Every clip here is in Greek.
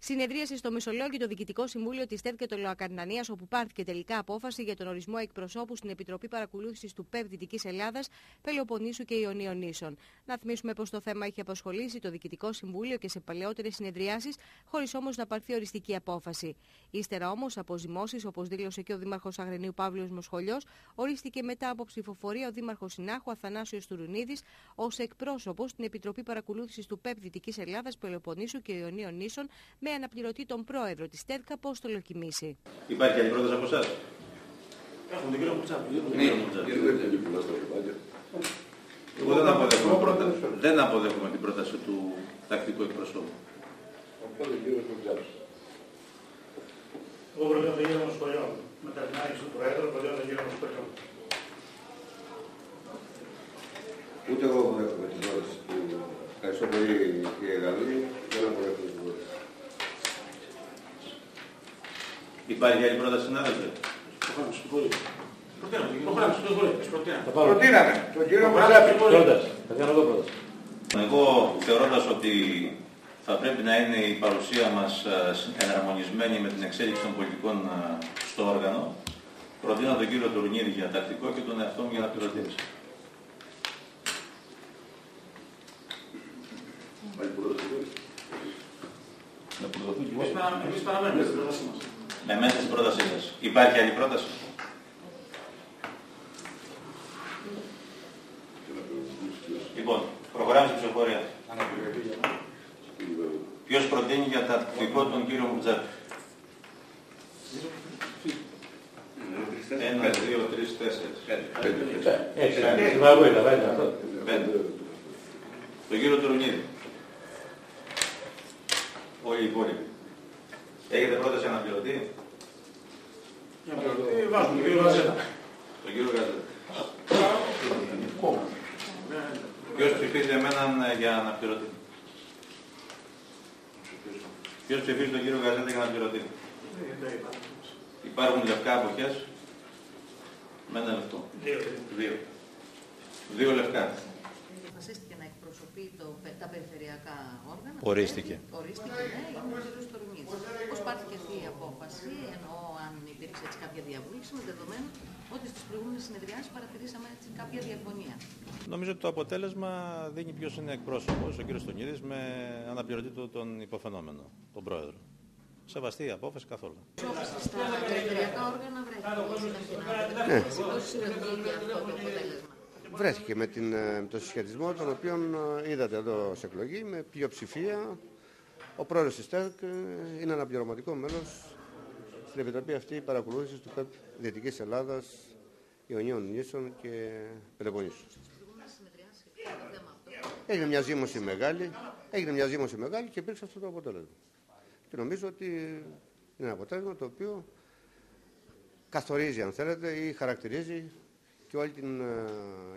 Συνεδρίασε στο Μεσολόγγιο το Διοικητικό Συμβούλιο της ΤΕΔ και των Λοακαρνανίας, όπου πάρθηκε τελικά απόφαση για τον ορισμό εκπροσώπου στην Επιτροπή Παρακολούθησης του ΠΕΠ Δυτικής Ελλάδας, Πελοποννήσου και Ιωνίων Νήσων. Να θυμίσουμε πως το θέμα είχε απασχολήσει το Διοικητικό Συμβούλιο και σε παλαιότερες συνεδριάσεις, χωρίς όμως να πάρθει οριστική απόφαση. Ύστερα όμως από ζυμώσεις, όπως δήλωσε και ο Δήμαρχος Αγρενίου Παύλος Μοσχολιός, ορίστηκε μετά από ψηφοφορία ο Δήμαρχος Συνάχου Αθανάσιος Τουρουνίδης ως εκπρόσωπος στην Επιτροπή Παρακολούθησης του ΠΕΠ Δυτικής Ελλάδας, Πελοποννήσου και Ιωνίων Νήσων, με αναπληρωτή τον πρόεδρο της ΤΕΔ Απόστολο Κιμίση. Υπάρχει άλλη πρόταση από εσάς? Έχουμε τον κύριο Μουτσάπη. Εγώ δεν αποδέχομαι την πρόταση του τακτικού εκπροσώπου. Εγώ προτείνω τον κύριο Μοσχολιό. Μετά την άρχιση του Προέδρου, προτείνω τον κύριο Μοσχολιό. Ούτε εγώ αποδέχομαι την πρόταση του. Ευχαριστώ πολύ, κύριε Γαλλή. Δεν αποδέχομαι την πρόταση. Υπάρχει άλλη πρόταση, συνάδελφε? Προτείναμε τον κύριο Μουτσάπη. Εγώ, θεωρώντας ότι θα πρέπει να είναι η παρουσία μας εναρμονισμένη με την εξέλιξη των πολιτικών στο όργανο, προτείνω τον κύριο Τουρουνίδη για τακτικό και τον εαυτό μου για αναπληρωτή. Εμείς παραμένουμε στην πρότασή μας. Με μέσα στην πρότασή σας. Υπάρχει άλλη πρόταση? Λοιπόν, προχωράμε στην ψηφοφορία. Ποιος προτείνει για τακτικό τον κύριο Μουτζάπη? 1, 2, 3, 4. 5. Τον κύριο Τουρουνίδη. Όλοι οι υπόλοιποι. Έχετε πρόταση αναπληρωτή? Βάζουμε τον κύριο Γαζέτα. Τον κύριο Γαζέτα. Ποιος ψηφίζει εμέναν για αναπληρωτή? Ποιος ψηφίζει τον κύριο Γαζέτα για αναπληρωτή? Υπάρχουν λευκά αποχές? Με ένα λεπτό. 2 λευκά. Αποφασίστηκε να εκπροσωπεί τα περιφερειακά όργανα. Ορίστηκε. Ορίστηκε, ναι, είναι ο κ. Τουρουνίδης. Πώς πάρθηκε αυτή η απόφαση, ενώ αν υπήρξε έτσι κάποια διαβούλευση, με δεδομένο ότι στις προηγούμενες συνεδριάσεις παρατηρήσαμε έτσι κάποια διαφωνία? Νομίζω ότι το αποτέλεσμα δίνει ποιος είναι εκπρόσωπος, ο κ. Τουρουνίδης, με αναπληρωτή του τον υποφαινόμενο, τον πρόεδρο. Σεβαστή η απόφαση καθόλου. Στα περιφερειακά όργανα βρέθηκε. Βρέθηκε με το συσχετισμό τον οποίο είδατε εδώ σε εκλογή με πλειοψηφία. Ο πρόεδρος της ΤΕΔ είναι αναπληρωματικό μέλος στην Επιτροπή αυτή παρακολούθησης του ΠΕΠ Δυτικής Ελλάδας, Ιωνίων Νήσων και Πελοποννήσου. Έγινε μια ζήμωση μεγάλη και υπήρξε αυτό το αποτέλεσμα. Και νομίζω ότι είναι ένα αποτέλεσμα το οποίο καθορίζει, αν θέλετε, ή χαρακτηρίζει και όλη την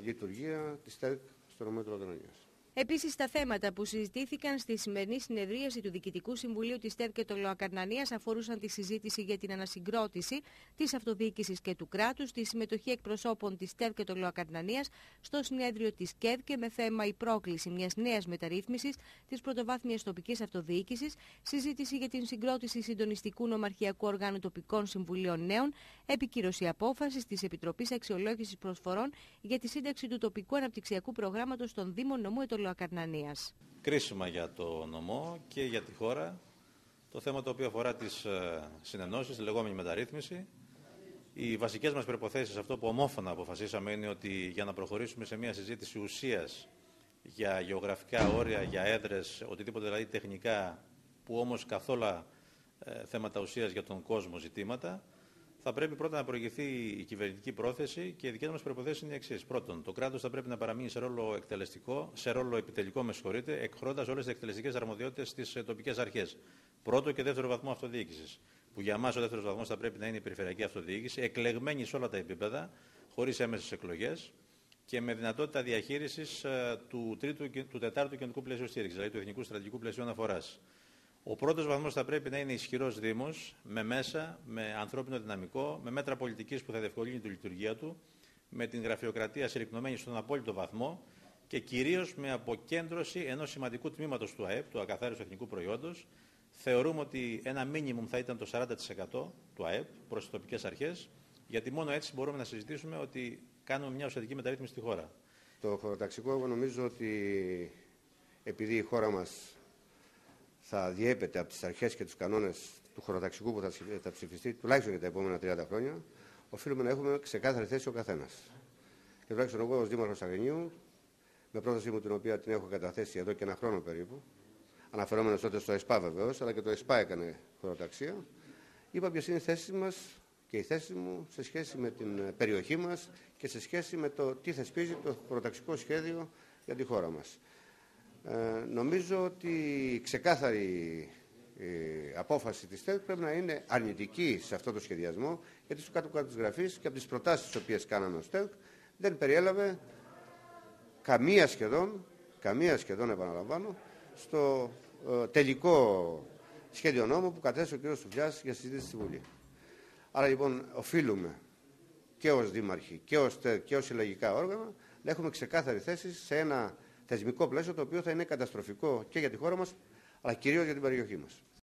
λειτουργία της ΤΕΔ στο νομό του Λαδονονίας. Επίσης, τα θέματα που συζητήθηκαν στη σημερινή συνεδρίαση του Διοικητικού Συμβουλίου της ΤΕΔ και των Λοακαρνανίας αφορούσαν τη συζήτηση για την ανασυγκρότηση της αυτοδιοίκησης και του κράτους, τη συμμετοχή εκπροσώπων της ΤΕΔ και των Λοακαρνανίας στο συνέδριο της ΚΕΔ και με θέμα η πρόκληση μιας νέας μεταρρύθμισης της πρωτοβάθμιας τοπικής αυτοδιοίκησης, συζήτηση για την συγκρότηση συντονιστικού νομαρχιακού οργάνου τοπικών συμβουλίων νέων, επικύρωση απόφασης της Επιτροπής Αξιολόγησης Προσφορών για τη σύνταξη του τοπικού αναπτυξιακού προγράμματος των Δήμων Νομού Λοακαρνανίας. Κρίσιμα για το νομό και για τη χώρα το θέμα το οποίο αφορά τις συνενώσεις, τη λεγόμενη μεταρρύθμιση. Οι βασικές μας προϋποθέσεις, αυτό που ομόφωνα αποφασίσαμε, είναι ότι για να προχωρήσουμε σε μια συζήτηση ουσίας για γεωγραφικά όρια, για έδρες, οτιδήποτε δηλαδή τεχνικά, που όμως καθόλου θέματα ουσίας για τον κόσμο ζητήματα, θα πρέπει πρώτα να προηγηθεί η κυβερνητική πρόθεση και οι δικές μας προϋποθέσεις είναι οι εξής. Πρώτον, το κράτος θα πρέπει να παραμείνει σε ρόλο επιτελικό, εκχωρώντας όλες τις εκτελεστικές αρμοδιότητες στις τοπικές αρχές. Πρώτο και δεύτερο βαθμό αυτοδιοίκησης. Που για μας ο δεύτερος βαθμός θα πρέπει να είναι η περιφερειακή αυτοδιοίκηση, εκλεγμένη σε όλα τα επίπεδα, χωρίς έμεσες εκλογές και με δυνατότητα διαχείρισης του τετάρτου κοινωνικού πλαισίου στήριξης, δηλαδή του Εθνικού Στρατηγικού Πλαισίου Αναφοράς. Ο πρώτος βαθμός θα πρέπει να είναι ισχυρός Δήμος, με μέσα, με ανθρώπινο δυναμικό, με μέτρα πολιτικής που θα διευκολύνει τη λειτουργία του, με την γραφειοκρατία συρρυκνωμένη στον απόλυτο βαθμό και κυρίως με αποκέντρωση ενός σημαντικού τμήματος του ΑΕΠ, του ακαθάριστου εθνικού προϊόντος, θεωρούμε ότι ένα μίνιμουμ θα ήταν το 40% του ΑΕΠ προς τις τοπικές αρχές, γιατί μόνο έτσι μπορούμε να συζητήσουμε ότι κάνουμε μια ουσιαστική μεταρρύθμιση στη χώρα. Το χωροταξικό, εγώ νομίζω ότι επειδή η χώρα μας θα διέπεται από τις αρχές και τους κανόνες του χωροταξικού που θα ψηφιστεί τουλάχιστον για τα επόμενα 30 χρόνια, οφείλουμε να έχουμε ξεκάθαρη θέση ο καθένας. Και τουλάχιστον εγώ ως Δήμαρχος Αγρινίου, με πρότασή μου την οποία την έχω καταθέσει εδώ και ένα χρόνο περίπου, αναφερόμενος τότε στο ΕΣΠΑ βεβαίως, αλλά και το ΕΣΠΑ έκανε χωροταξία, είπα ποιες είναι οι θέσεις μας και η θέση μου σε σχέση με την περιοχή μας και σε σχέση με το τι θεσπίζει το χωροταξικό σχέδιο για τη χώρα μας. Νομίζω ότι η ξεκάθαρη απόφαση της ΤΕΚ πρέπει να είναι αρνητική σε αυτό το σχεδιασμό, γιατί στο κάτω-κάτω της γραφής και από τις προτάσεις τις οποίες κάναμε ως ΤΕΚ δεν περιέλαβε καμία σχεδόν επαναλαμβάνω, στο τελικό σχέδιο νόμου που κατέθεσε ο κ. Σουφιάς για συζήτηση στη Βουλή. Άρα λοιπόν οφείλουμε και ως δήμαρχοι και ως ΤΕΚ και ως συλλογικά όργανα να έχουμε ξεκάθαρη θέση σε ένα θεσμικό πλαίσιο το οποίο θα είναι καταστροφικό και για τη χώρα μας αλλά κυρίως για την περιοχή μας.